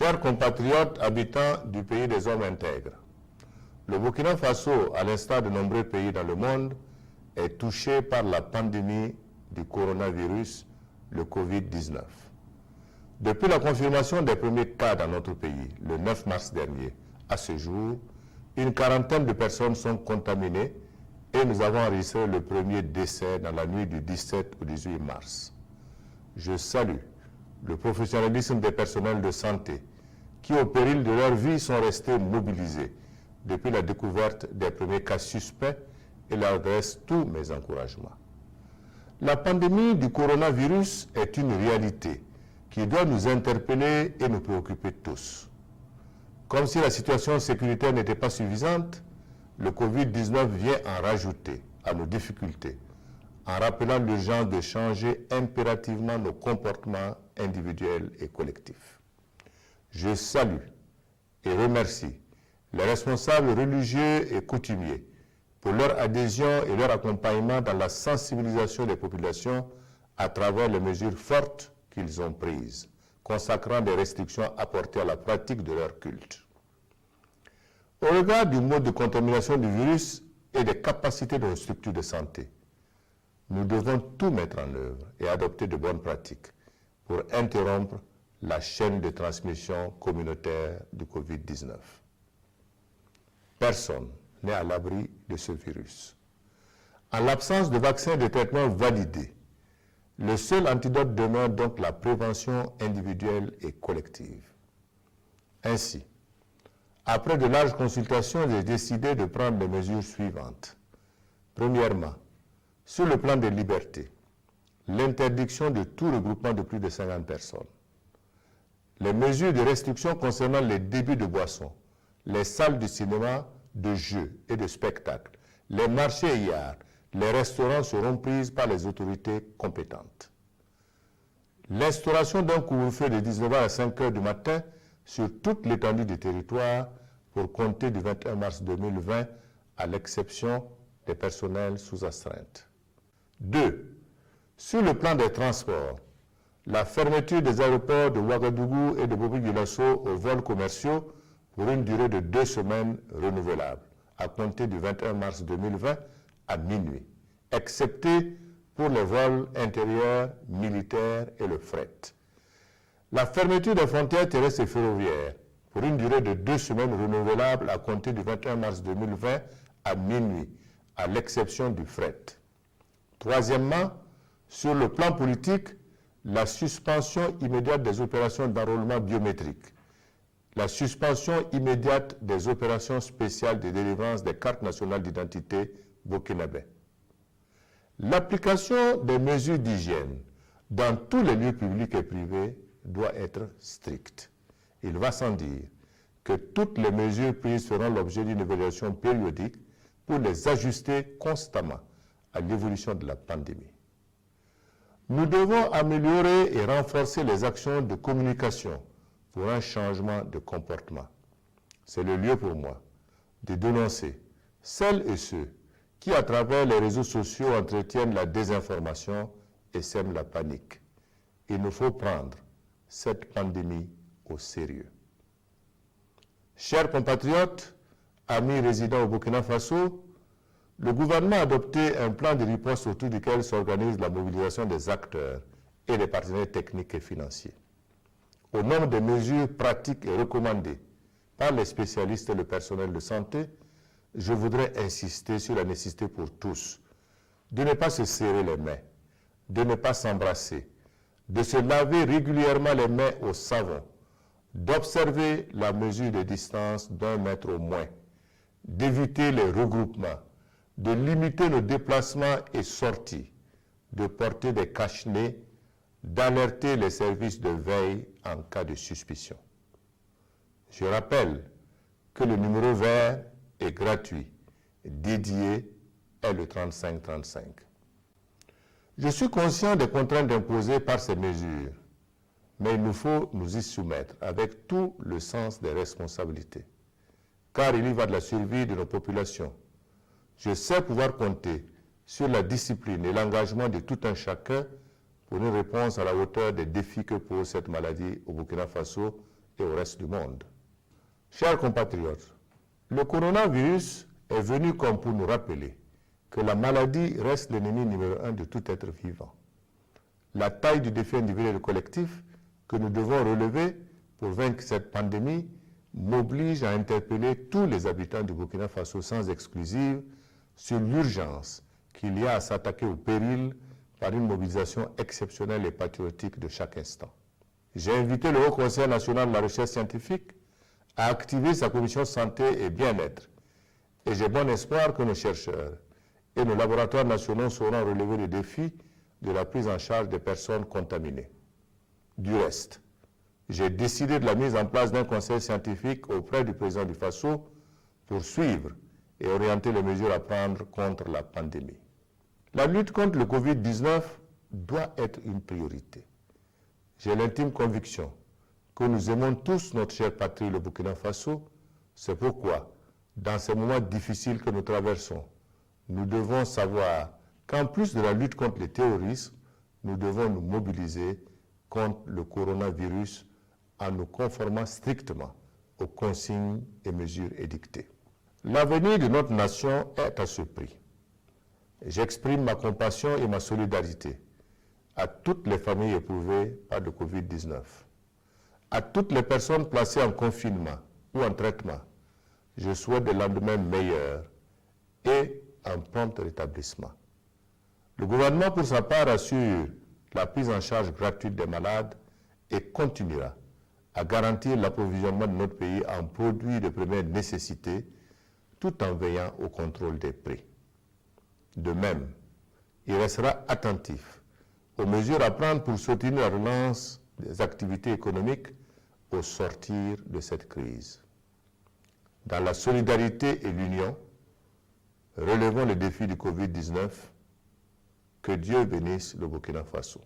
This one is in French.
Chers compatriotes habitants du pays des hommes intègres, le Burkina Faso, à l'instar de nombreux pays dans le monde, est touché par la pandémie du coronavirus, le Covid-19. Depuis la confirmation des premiers cas dans notre pays, le 9 mars dernier, à ce jour, une quarantaine de personnes sont contaminées et nous avons enregistré le premier décès dans la nuit du 17 au 18 mars. Je salue le professionnalisme des personnels de santé qui, au péril de leur vie, sont restés mobilisés depuis la découverte des premiers cas suspects et leur adresse tous mes encouragements. La pandémie du coronavirus est une réalité qui doit nous interpeller et nous préoccuper tous. Comme si la situation sécuritaire n'était pas suffisante, le Covid-19 vient en rajouter à nos difficultés, en rappelant l'urgence de changer impérativement nos comportements individuels et collectifs. Je salue et remercie les responsables religieux et coutumiers pour leur adhésion et leur accompagnement dans la sensibilisation des populations à travers les mesures fortes qu'ils ont prises, consacrant des restrictions apportées à la pratique de leur culte. Au regard du mode de contamination du virus et des capacités de nos structures de santé, nous devons tout mettre en œuvre et adopter de bonnes pratiques pour interrompre la chaîne de transmission communautaire du Covid-19. Personne n'est à l'abri de ce virus. En l'absence de vaccins et de traitements validés, le seul antidote demeure donc la prévention individuelle et collective. Ainsi, après de larges consultations, j'ai décidé de prendre les mesures suivantes. Premièrement, sur le plan des libertés, l'interdiction de tout regroupement de plus de 50 personnes. Les mesures de restriction concernant les débits de boissons, les salles de cinéma, de jeux et de spectacles, les marchés et yards, les restaurants seront prises par les autorités compétentes. L'instauration d'un couvre-feu de 19h à 5h du matin sur toute l'étendue du territoire pour compter du 21 mars 2020, à l'exception des personnels sous astreinte. 2. Sur le plan des transports, la fermeture des aéroports de Ouagadougou et de Bobo-Dioulasso aux vols commerciaux pour une durée de 2 semaines renouvelable, à compter du 21 mars 2020 à minuit, excepté pour les vols intérieurs, militaires et le fret. La fermeture des frontières terrestres et ferroviaires pour une durée de 2 semaines renouvelable à compter du 21 mars 2020 à minuit, à l'exception du fret. Troisièmement, sur le plan politique, la suspension immédiate des opérations d'enrôlement biométrique, la suspension immédiate des opérations spéciales de délivrance des cartes nationales d'identité burkinabè. L'application des mesures d'hygiène dans tous les lieux publics et privés doit être stricte. Il va sans dire que toutes les mesures prises feront l'objet d'une évaluation périodique pour les ajuster constamment à l'évolution de la pandémie. Nous devons améliorer et renforcer les actions de communication pour un changement de comportement. C'est le lieu pour moi de dénoncer celles et ceux qui, à travers les réseaux sociaux, entretiennent la désinformation et sèment la panique. Il nous faut prendre cette pandémie au sérieux. Chers compatriotes, amis résidents au Burkina Faso, le gouvernement a adopté un plan de riposte autour duquel s'organise la mobilisation des acteurs et des partenaires techniques et financiers. Au nombre des mesures pratiques et recommandées par les spécialistes et le personnel de santé, je voudrais insister sur la nécessité pour tous de ne pas se serrer les mains, de ne pas s'embrasser, de se laver régulièrement les mains au savon, d'observer la mesure de distance d'1 mètre au moins, d'éviter les regroupements, de limiter nos déplacements et sorties, de porter des cache-nez, d'alerter les services de veille en cas de suspicion. Je rappelle que le numéro vert est gratuit, dédié est le 3535. Je suis conscient des contraintes imposées par ces mesures, mais il nous faut nous y soumettre avec tout le sens des responsabilités, car il y va de la survie de nos populations. Je sais pouvoir compter sur la discipline et l'engagement de tout un chacun pour une réponse à la hauteur des défis que pose cette maladie au Burkina Faso et au reste du monde. Chers compatriotes, le coronavirus est venu comme pour nous rappeler que la maladie reste l'ennemi numéro 1 de tout être vivant. La taille du défi individuel et collectif que nous devons relever pour vaincre cette pandémie m'oblige à interpeller tous les habitants du Burkina Faso sans exclusive sur l'urgence qu'il y a à s'attaquer au péril par une mobilisation exceptionnelle et patriotique de chaque instant. J'ai invité le Haut Conseil national de la recherche scientifique à activer sa commission santé et bien-être. Et j'ai bon espoir que nos chercheurs et nos laboratoires nationaux sauront relever le défi de la prise en charge des personnes contaminées. Du reste, j'ai décidé de la mise en place d'un conseil scientifique auprès du président du Faso pour suivre et orienter les mesures à prendre contre la pandémie. La lutte contre le Covid-19 doit être une priorité. J'ai l'intime conviction que nous aimons tous notre chère patrie, le Burkina Faso. C'est pourquoi, dans ces moments difficiles que nous traversons, nous devons savoir qu'en plus de la lutte contre les terroristes, nous devons nous mobiliser contre le coronavirus en nous conformant strictement aux consignes et mesures édictées. L'avenir de notre nation est à ce prix. J'exprime ma compassion et ma solidarité à toutes les familles éprouvées par le Covid-19, à toutes les personnes placées en confinement ou en traitement. Je souhaite des lendemains meilleurs et un prompt rétablissement. Le gouvernement, pour sa part, assure la prise en charge gratuite des malades et continuera à garantir l'approvisionnement de notre pays en produits de première nécessité tout en veillant au contrôle des prix. De même, il restera attentif aux mesures à prendre pour soutenir la relance des activités économiques au sortir de cette crise. Dans la solidarité et l'union, relevons les défis du Covid-19. Que Dieu bénisse le Burkina Faso.